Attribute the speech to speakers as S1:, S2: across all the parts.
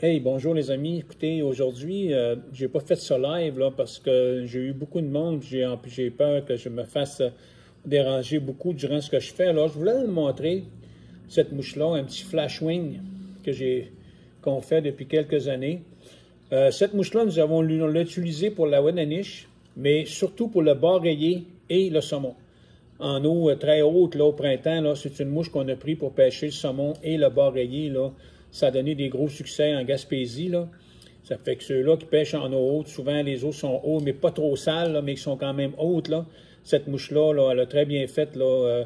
S1: Hey, bonjour les amis. Écoutez, aujourd'hui, j'ai pas fait ça live là, parce que j'ai eu beaucoup de monde. J'ai peur que je me fasse déranger beaucoup durant ce que je fais. Alors, je voulais vous montrer cette mouche-là, un petit flash wing qu'on fait depuis quelques années. Cette mouche-là, on l'a utilisée pour la Wenaniche, mais surtout pour le bar rayé et le saumon. En eau très haute, là, au printemps, c'est une mouche qu'on a pris pour pêcher le saumon et le bar rayé, là. Ça a donné des gros succès en Gaspésie, là. Ça fait que ceux-là qui pêchent en eau haute, souvent les eaux sont hautes, mais pas trop sales, là, mais qui sont quand même hautes, là. Cette mouche-là, là, elle a très bien fait, là,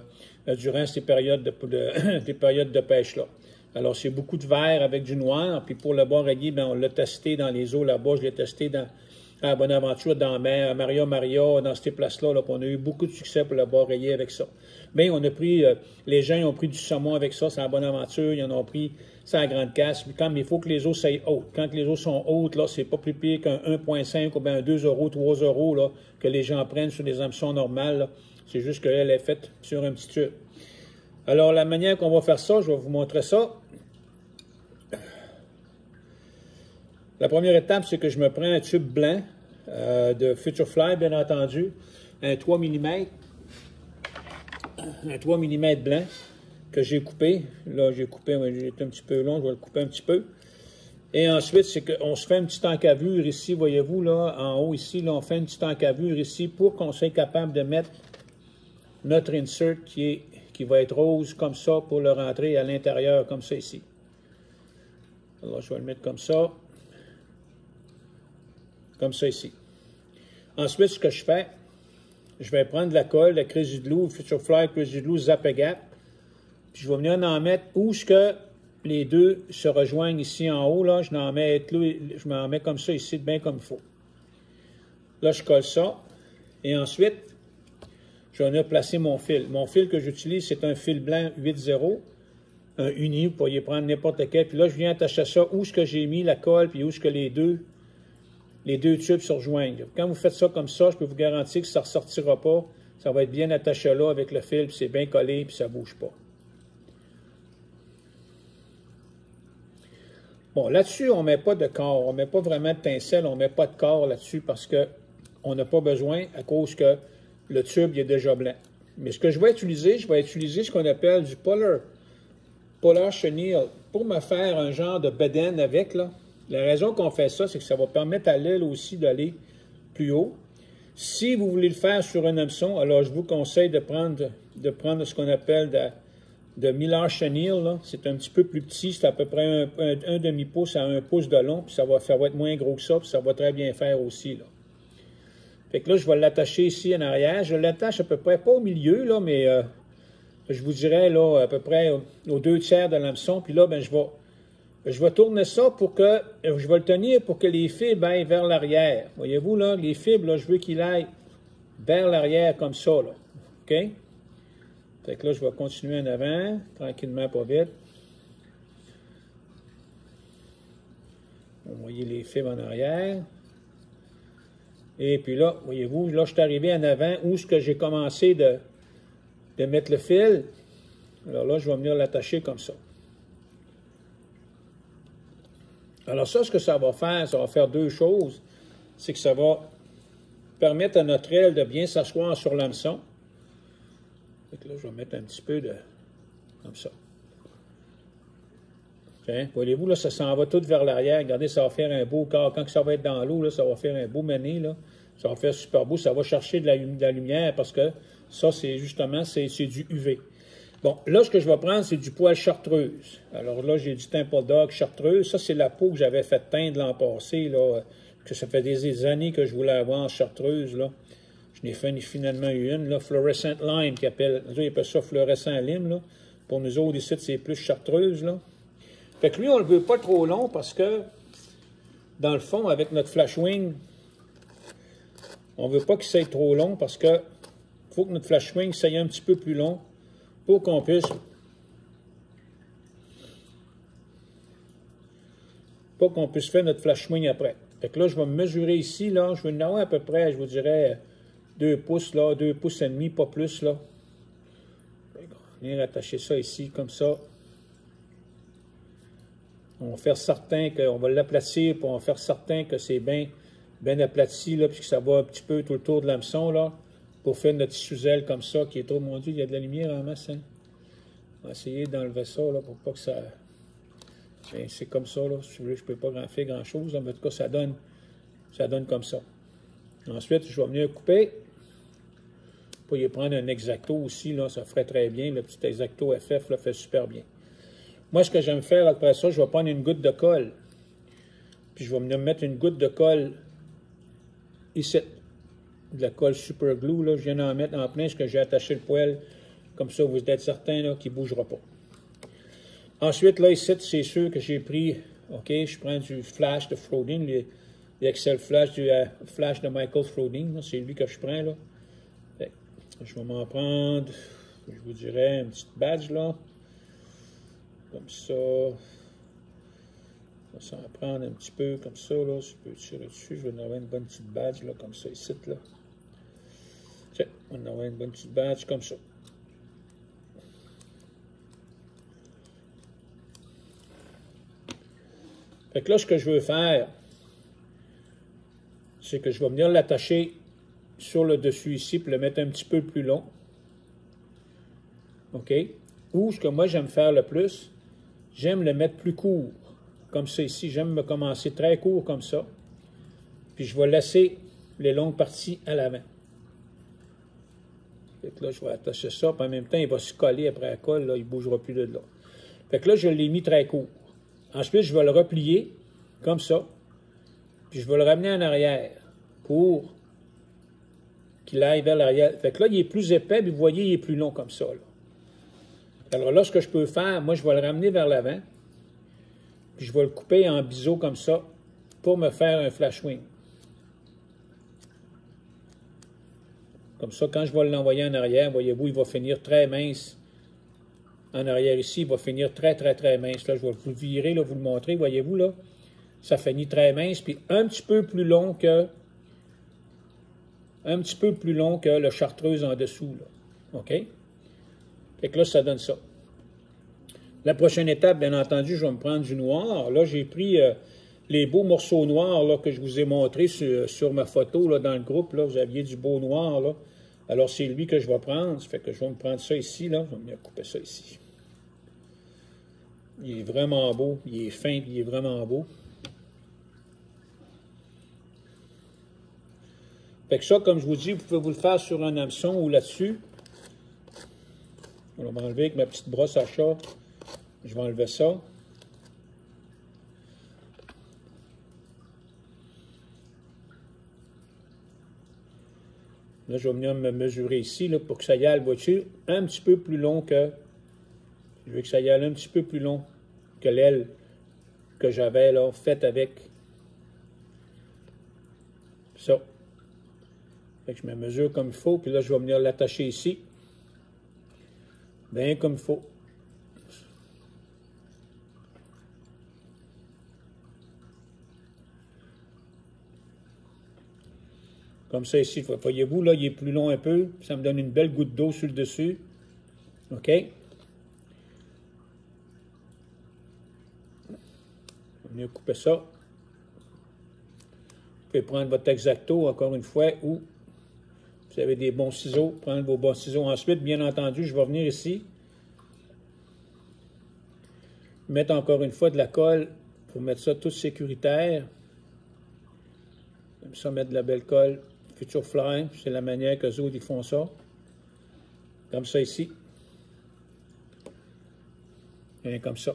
S1: durant ces périodes des périodes de pêche-là. Alors, c'est beaucoup de vert avec du noir. Puis pour le bar rayé, ben, on l'a testé dans les eaux là-bas. Je l'ai testé à Bonaventure, dans Maria, dans ces places-là. Là, on a eu beaucoup de succès pour le bar rayé avec ça. Mais on a pris, les gens ont pris du saumon avec ça, c'est à Bonaventure. Ils en ont pris, c'est à Grande Casse. Mais il faut que les eaux soient hautes. Quand les eaux sont hautes, là, c'est pas plus pire qu'un 1,5 ou bien 2 euros, 3 euros, là, que les gens prennent sur des hameçons normales, là. C'est juste qu'elle est faite sur un petit tube. Alors, la manière qu'on va faire ça, je vais vous montrer ça. La première étape, c'est que je me prends un tube blanc de Future Fly, bien entendu, un 3 mm, un 3 mm blanc que j'ai coupé. Là, j'ai coupé, j'ai été un petit peu long, je vais le couper un petit peu. Et ensuite, c'est qu'on se fait une petite encavure ici, voyez-vous, là, en haut ici, là, on fait une petite encavure ici pour qu'on soit capable de mettre notre insert qui va être rose comme ça pour le rentrer à l'intérieur, comme ça ici. Alors, je vais le mettre comme ça. Comme ça ici. Ensuite, ce que je fais, je vais prendre la colle, la Crazy Glue, Future Fly, Crazy Glue, Zap Gap, puis je vais venir en mettre où ce que les deux se rejoignent ici en haut, là, je m'en mets comme ça ici, bien comme il faut. Là, je colle ça, et ensuite, je vais venir placer mon fil. Mon fil que j'utilise, c'est un fil blanc 8-0, un uni, vous pourriez prendre n'importe lequel, puis là, je viens attacher ça où ce que j'ai mis la colle, puis où ce que les deux tubes se rejoignent. Quand vous faites ça comme ça, je peux vous garantir que ça ne ressortira pas. Ça va être bien attaché là avec le fil, puis c'est bien collé, puis ça ne bouge pas. Bon, là-dessus, on ne met pas de corps. On ne met pas vraiment de pincelle. On ne met pas de corps là-dessus parce qu'on n'a pas besoin à cause que le tube il est déjà blanc. Mais ce que je vais utiliser ce qu'on appelle du Polar Chenille pour me faire un genre de bedaine avec, là. La raison qu'on fait ça, c'est que ça va permettre à l'aile aussi d'aller plus haut. Si vous voulez le faire sur un hameçon, alors je vous conseille de prendre ce qu'on appelle de Miller Chenille. C'est un petit peu plus petit, c'est à peu près un demi-pouce à 1 pouce de long, puis ça va être moins gros que ça, puis ça va très bien faire aussi, là. Fait que là, je vais l'attacher ici en arrière. Je l'attache à peu près, pas au milieu, là, mais je vous dirais, là, à peu près aux 2/3 de l'hameçon, puis là, ben, je vais tourner ça pour que, je vais le tenir pour que les fibres aillent vers l'arrière. Voyez-vous, là, les fibres, là, je veux qu'ils aillent vers l'arrière comme ça, là. OK? Fait que là, je vais continuer en avant, tranquillement, pas vite. Vous voyez les fibres en arrière. Et puis là, voyez-vous, là, je suis arrivé en avant où ce que j'ai commencé de mettre le fil. Alors là, je vais venir l'attacher comme ça. Alors ça, ce que ça va faire deux choses. C'est que ça va permettre à notre aile de bien s'asseoir sur l'hameçon. Là, je vais mettre un petit peu comme ça. Tiens, voyez-vous, là, ça s'en va tout vers l'arrière. Regardez, ça va faire un beau corps. Quand ça va être dans l'eau, là, ça va faire un beau mené, là. Ça va faire super beau. Ça va chercher de la lumière parce que ça, c'est justement, c'est du UV. Bon, là, ce que je vais prendre, c'est du poil chartreuse. Alors là, j'ai du Temple Dog chartreuse. Ça, c'est la peau que j'avais fait teindre l'an passé, là, que ça fait des années que je voulais avoir en chartreuse, là. Je n'ai finalement eu une, là, Fluorescent Lime, ils appellent ça fluorescent lime, là. Pour nous autres, ici, c'est plus chartreuse, là. Fait que lui, on ne le veut pas trop long parce que, dans le fond, avec notre flash wing, on ne veut pas qu'il soit trop long parce que il faut que notre flash wing soit un petit peu plus long pour qu'on puisse faire notre flash wing après. Fait que là, je vais me mesurer ici, là, je vais en avoir à peu près, je vous dirais, 2 pouces, là, 2 pouces et demi, pas plus, là. Je vais venir attacher ça ici, comme ça. On va faire certain qu'on va l'aplatir, puis on va faire certain que c'est bien aplati, là, puis que ça va un petit peu tout le tour de l'hameçon, là, pour faire notre sous-aile comme ça, qui est trop, mon Dieu, il y a de la lumière en masse, hein. On va essayer d'enlever ça, là, pour pas que ça... Ben, c'est comme ça, là, si vous voulez, je peux pas faire grand-chose, mais en tout cas, ça donne comme ça. Ensuite, je vais venir couper. Pour y prendre un Exacto aussi, là, ça ferait très bien. Le petit Exacto FF là, fait super bien. Moi, ce que j'aime faire après ça, je vais prendre une goutte de colle. Puis je vais venir mettre une goutte de colle ici. De la colle super glue, là. Je viens d'en mettre en plein, parce que j'ai attaché le poêle. Comme ça, vous êtes certain qu'il ne bougera pas. Ensuite, là, ici, c'est sûr que j'ai pris, OK, je prends du flash de Froding, les Excel Flash, du flash de Michael Froding. C'est lui que je prends, là. Je vais m'en prendre, je vous dirais, une petite badge, là. Comme ça. On va s'en prendre un petit peu comme ça, là. Si je peux tirer dessus, je vais en avoir une bonne petite badge, là, comme ça, ici, là. Tiens, on va en avoir une bonne petite badge, comme ça. Fait que là, ce que je veux faire, c'est que je vais venir l'attacher sur le dessus ici, puis le mettre un petit peu plus long. OK? Ou ce que moi j'aime faire le plus, j'aime le mettre plus court. Comme ça ici, j'aime me commencer très court comme ça. Puis je vais laisser les longues parties à l'avant. Fait que là, je vais attacher ça, puis en même temps, il va se coller après la colle, là, il ne bougera plus de là. Fait que là, je l'ai mis très court. Ensuite, je vais le replier, comme ça, puis je vais le ramener en arrière pour qu'il aille vers l'arrière. Fait que là, il est plus épais, puis vous voyez, il est plus long comme ça, là. Alors là, ce que je peux faire, moi, je vais le ramener vers l'avant, puis je vais le couper en biseau comme ça, pour me faire un flash wing. Comme ça, quand je vais l'envoyer en arrière, voyez-vous, il va finir très mince. En arrière ici, il va finir très, très, très mince. Là, je vais vous le virer, là, vous le montrer, voyez-vous, là. Ça finit très mince, puis un petit peu plus long que le chartreuse en dessous, là. OK? Fait que là, ça donne ça. La prochaine étape, bien entendu, je vais me prendre du noir. Là, j'ai pris les beaux morceaux noirs là, que je vous ai montrés sur ma photo là, dans le groupe. Là, vous aviez du beau noir. Là. Alors, c'est lui que je vais prendre. Ça fait que je vais me prendre ça ici. Là. Je vais venir couper ça ici. Il est vraiment beau. Il est fin, il est vraiment beau. Fait que ça, comme je vous dis, vous pouvez vous le faire sur un hameçon ou là-dessus. On va m'enlever avec ma petite brosse à chat. Je vais enlever ça. Là, je vais venir me mesurer ici là, pour que ça y aille, vois-tu, un petit peu plus long que... Je veux que ça y aille un petit peu plus long que l'aile que j'avais là, faite avec ça. Fait que je me mesure comme il faut, puis là, je vais venir l'attacher ici. Bien comme il faut. Comme ça ici, voyez-vous, là, il est plus long un peu. Ça me donne une belle goutte d'eau sur le dessus. OK? On va venir couper ça. Vous pouvez prendre votre Exacto, encore une fois, ou vous avez des bons ciseaux, prendre vos bons ciseaux. Ensuite, bien entendu, je vais venir ici, mettre encore une fois de la colle pour mettre ça tout sécuritaire. Comme ça, mettre de la belle colle. Future Fly, c'est la manière que les autres ils font ça. Comme ça ici. Et comme ça.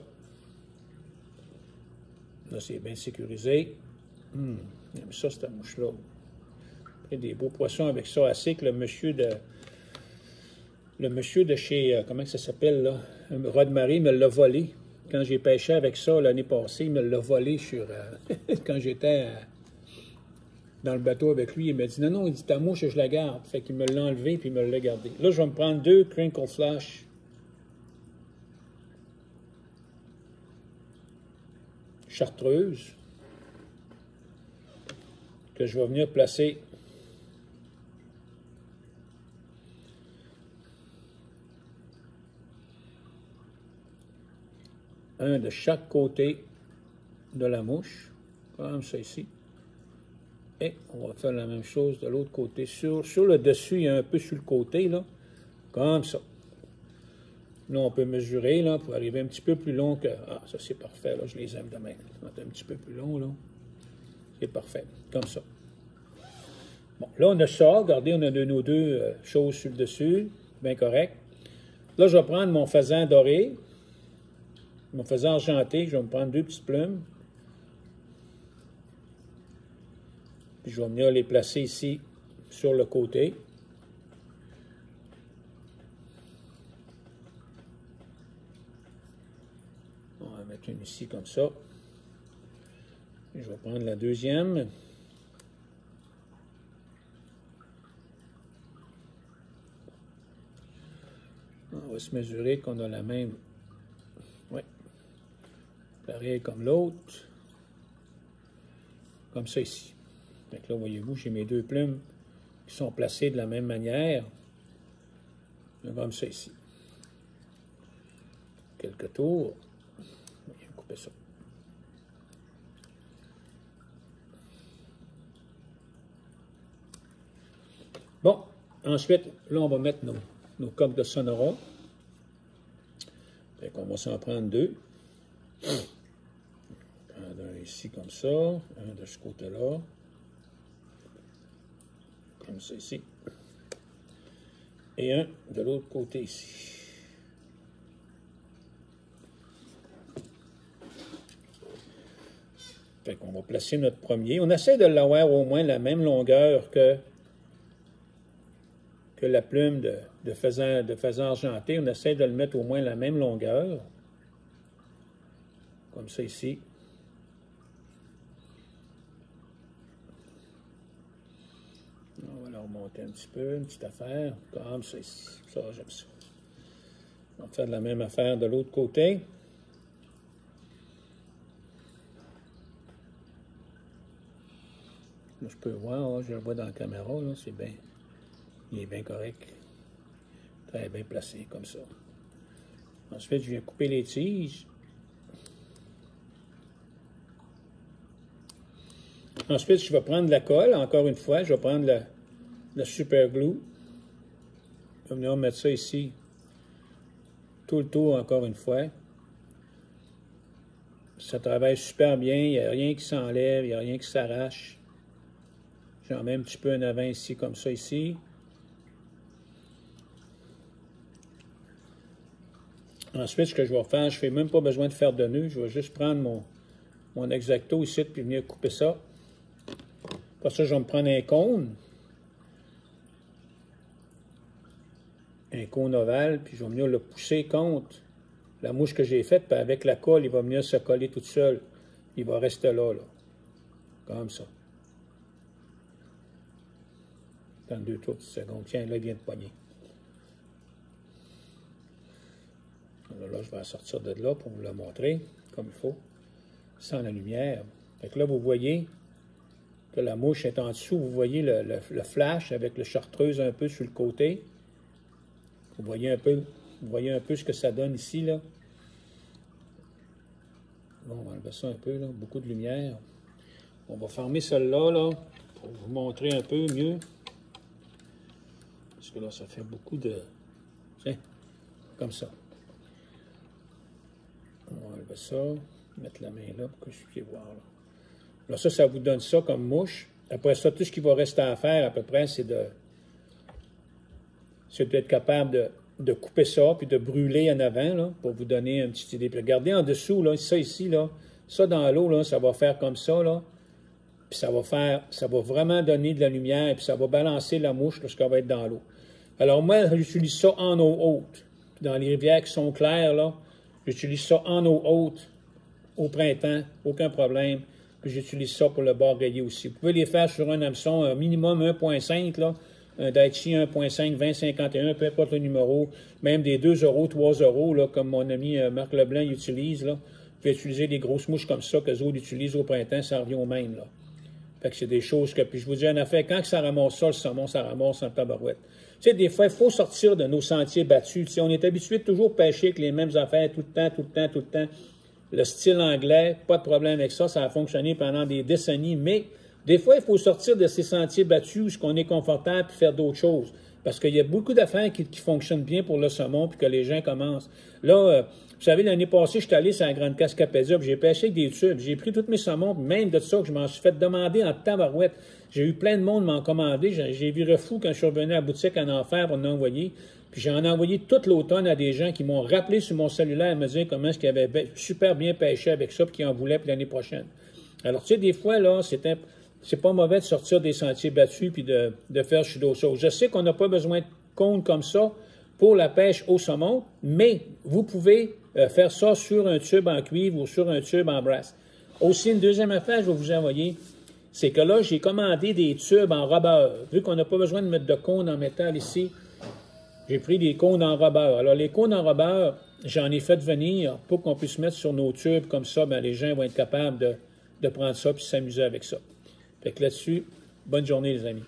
S1: Là, c'est bien sécurisé. J'aime ça, cette mouche-là. Des beaux poissons avec ça assez que le monsieur de chez, comment ça s'appelle, là? Rod Marie me l'a volé. Quand j'ai pêché avec ça l'année passée, il me l'a volé sur, quand j'étais dans le bateau avec lui. Il m'a dit, non, il dit, ta mouche, je la garde. Fait qu'il me l'a enlevé puis il me l'a gardé. Là, je vais me prendre 2 Crinkle Flash chartreuses que je vais venir placer un de chaque côté de la mouche, comme ça ici. Et on va faire la même chose de l'autre côté. Sur le dessus, il y a un peu sur le côté, là, comme ça. Là, on peut mesurer, là, pour arriver un petit peu plus long que... Ah, ça, c'est parfait, là, je les aime de même. Un petit peu plus long, là. C'est parfait, comme ça. Bon, là, on a ça. Regardez, on a nos deux choses sur le dessus. Bien correct. Là, je vais prendre mon faisan doré, mon faisan argenté. Je vais me prendre deux petites plumes. Puis, je vais venir les placer ici, sur le côté. On va mettre une ici, comme ça. Je vais prendre la deuxième. On va se mesurer qu'on a la même. Oui. Pareil comme l'autre. Comme ça ici. Donc là, voyez-vous, j'ai mes deux plumes qui sont placées de la même manière. Comme ça ici. Quelques tours. On va couper ça. Bon, ensuite, là, on va mettre nos coques de Sonora. Fait qu'on va s'en prendre deux. Prendre un ici comme ça, un de ce côté-là. Comme ça ici. Et un de l'autre côté ici. Fait qu'on va placer notre premier. On essaie de l'avoir au moins la même longueur que la plume de faisan argenté. On essaie de le mettre au moins la même longueur. Comme ça ici. On va la remonter un petit peu, une petite affaire. Comme ça ici. Ça, j'aime ça. On va faire de la même affaire de l'autre côté. Là, je peux voir, là, je le vois dans la caméra, là, c'est bien. Il est bien correct. Très bien placé, comme ça. Ensuite, je viens couper les tiges. Ensuite, je vais prendre la colle, encore une fois. Je vais prendre la super glue. Je vais venir mettre ça ici. Tout le tour, encore une fois. Ça travaille super bien. Il n'y a rien qui s'enlève, il n'y a rien qui s'arrache. J'en mets un petit peu en avant ici, comme ça ici. Ensuite, ce que je vais faire, je ne fais même pas besoin de faire de nœud. Je vais juste prendre mon X-Acto ici, puis venir couper ça. Pour ça, je vais me prendre un cône. Un cône ovale, puis je vais venir le pousser contre la mouche que j'ai faite, puis avec la colle, il va venir se coller tout seul. Il va rester là. Comme ça. Dans 2-3 secondes. Tiens, là, il vient de pogner. Là, je vais sortir de là pour vous le montrer, comme il faut, sans la lumière. Fait que là, vous voyez que la mouche est en dessous. Vous voyez le flash avec le chartreuse un peu sur le côté. Vous voyez un peu ce que ça donne ici, là. Bon, on va enlever ça un peu, là. Beaucoup de lumière. On va fermer celle-là, là, pour vous montrer un peu mieux. Parce que là, ça fait beaucoup de... Tiens, comme ça. On va enlever ça, mettre la main là pour que je puisse voir. Là, ça vous donne ça comme mouche. Après ça, tout ce qu'il va rester à faire, à peu près, c'est d'être capable de couper ça, puis de brûler en avant, là, pour vous donner une petite idée. Puis regardez en dessous, là, ça ici, là, ça dans l'eau, là, ça va faire comme ça, là. Puis ça va vraiment donner de la lumière, puis ça va balancer la mouche lorsqu'elle va être dans l'eau. Alors moi, j'utilise ça en eau haute. Dans les rivières qui sont claires, là, j'utilise ça en eau haute au printemps, aucun problème. Puis j'utilise ça pour le bord rayé aussi. Vous pouvez les faire sur un hameçon, un minimum 1.5, là, un Daichi 1.5, 2051, peu importe le numéro, même des 2 €, 3 €, là, comme mon ami Marc Leblanc utilise. Là. Vous pouvez utiliser des grosses mouches comme ça que les autres utilisent au printemps, ça revient au même. Là. Fait que c'est des choses que... Puis je vous dis en affaire, quand ça ramasse ça, le saumon, ça ramasse en tabarouette. Tu sais, des fois, il faut sortir de nos sentiers battus. Tu sais, on est habitué de toujours pêcher avec les mêmes affaires tout le temps. le style anglais, pas de problème avec ça, ça a fonctionné pendant des décennies, mais des fois, il faut sortir de ces sentiers battus où on est confortable et faire d'autres choses. Parce qu'il y a beaucoup d'affaires qui fonctionnent bien pour le saumon puis que les gens commencent. Là, vous savez, l'année passée, je suis allé sur la Grande Cascapédia, puis j'ai pêché avec des tubes. J'ai pris tous mes saumons, même de ça que je m'en suis fait demander en tabarouette. J'ai eu plein de monde m'en commander. J'ai viré fou quand je suis revenu à la boutique en enfer pour en envoyer. Puis j'en ai envoyé toute l'automne à des gens qui m'ont rappelé sur mon cellulaire à me dire comment est-ce qu'ils avaient super bien pêché avec ça puis qu'ils en voulaient pour l'année prochaine. Alors, tu sais, des fois, là, c'est pas mauvais de sortir des sentiers battus puis de faire d'autres choses. Je sais qu'on n'a pas besoin de cônes comme ça pour la pêche au saumon, mais vous pouvez faire ça sur un tube en cuivre ou sur un tube en brasse. Aussi, une deuxième affaire que je vais vous envoyer, c'est que là, j'ai commandé des tubes en robeur. Vu qu'on n'a pas besoin de mettre de cônes en métal ici, j'ai pris des cônes en robeur. Alors, les cônes en robeur, j'en ai fait venir pour qu'on puisse mettre sur nos tubes comme ça, bien, les gens vont être capables de prendre ça et s'amuser avec ça. Fait que là-dessus, bonne journée les amis.